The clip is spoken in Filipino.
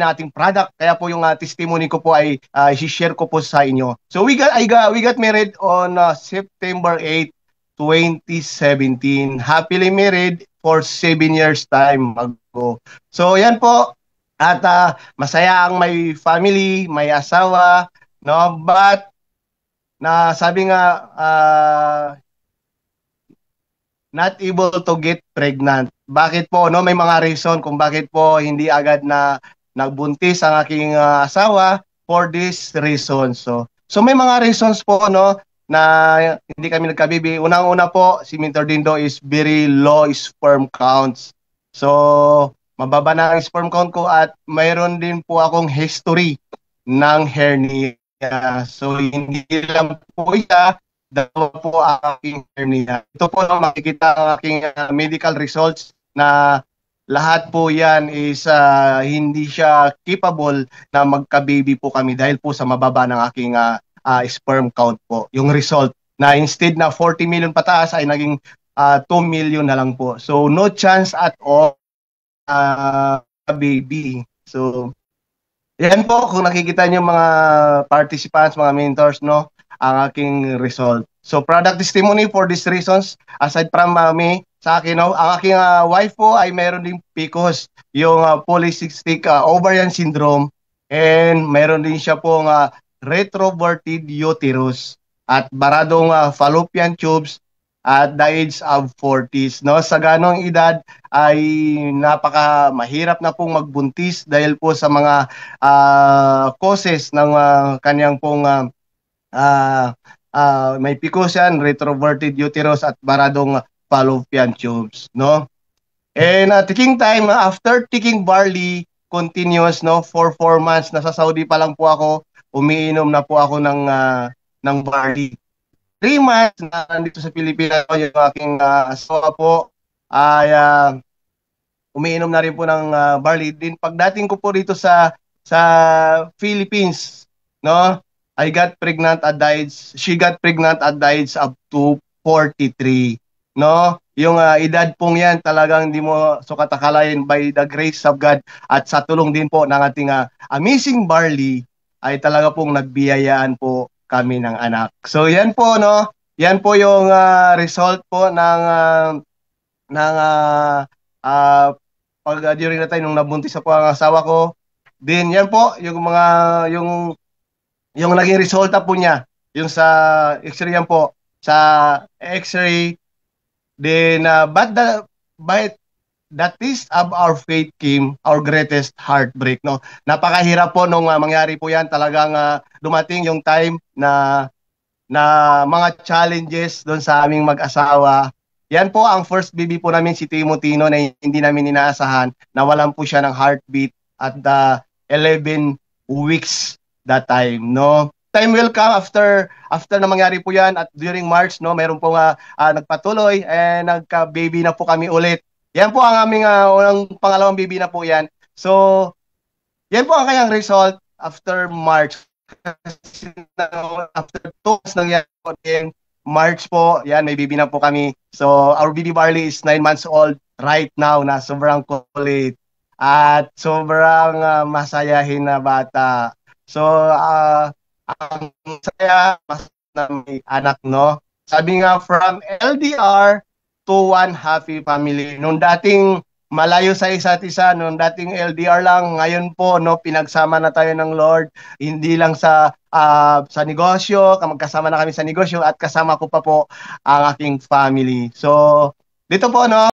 ng ating product. Kaya po yung testimony ko po ay i-share ko po sa inyo. So we got married on September 8, 2017. Happily married for 7 years time ago. So yan po. At masaya ang may family, may asawa, no? But na sabi nga not able to get pregnant. Bakit po, no? May mga reason kung bakit po hindi agad na nagbuntis ang aking asawa for this reason. So may mga reasons po, no, na hindi kami nagkabibi. Unang-una po, si Mentor Dindo is very low sperm counts. So mababa na ang sperm count ko at mayroon din po akong history ng hernia. So hindi lang po siya, dalawa po ang aking hernia. Ito po ang makikita ang aking medical results na lahat po yan is hindi siya capable na magka-baby po kami dahil po sa mababa ng aking sperm count po. Yung result na instead na 40 million pataas ay naging 2 million na lang po. So no chance at all baby. So yan po, kung nakikita niyo mga participants, mga mentors, no, ang aking result. So product testimony for these reasons, aside from me, sa akin, no, ang aking wife po ay meron ding PCOS, yung polycystic ovarian syndrome, and meron din siya pong retroverted uterus at baradong fallopian tubes at the age of 40s. No? Sa ganong edad ay napaka mahirap na pong magbuntis dahil po sa mga causes ng kanyang pong may PCOS yan, retroverted uterus at baradong fallopian tubes. No? And taking time, after taking barley continuous, no, for 4 months, nasa Saudi pa lang po ako, umiinom na po ako ng barley. 3 months na nandito sa Pilipinas, yung aking asawa po ay umiinom na rin po ng barley. Din pagdating ko po dito sa Philippines, no, I got pregnant at the age, she got pregnant at the age of 43, no? Yung edad pong yan talagang hindi mo sukat akalain by the grace of God at sa tulong din po ng ating amazing barley ay talaga pong nagbiyayaan po kami ng anak. So yan po, no. Yan po yung result po pag during na time nung nabuntis po ang asawa ko. Then yan po yung mga yung naging resulta po niya. Yung sa X-ray yan po, sa X-ray. Then but that is of our faith came our greatest heartbreak, no. Napakahirap po nung mangyari po yan, talagang dumating yung time na mga challenges doon sa aming mag-asawa. Yan po ang first baby po namin, si Timothy, no, na hindi namin inaasahan, nawalan po siya ng heartbeat at 11 weeks that time, no. Time will come after na mangyari po yan at during March, no, meron po nagpatuloy and nagka-baby na po kami ulit. Yan po ang aming unang pangalawang baby na po yan. So, yan po ang kanyang result after March. After 2 months nangyari po din, March po, yan, may baby na po kami. So, our baby Barley is 9 months old right now na sobrang kulit at sobrang masayahin na bata. So, ang saya na may anak, no? Sabi nga, from LDR to one happy family. Nung dating malayo sa isa't isa, nung dating LDR lang, ngayon po, no, pinagsama na tayo ng Lord, hindi lang sa negosyo, magkasama na kami sa negosyo at kasama ko pa po ang aking family. So, dito po, no,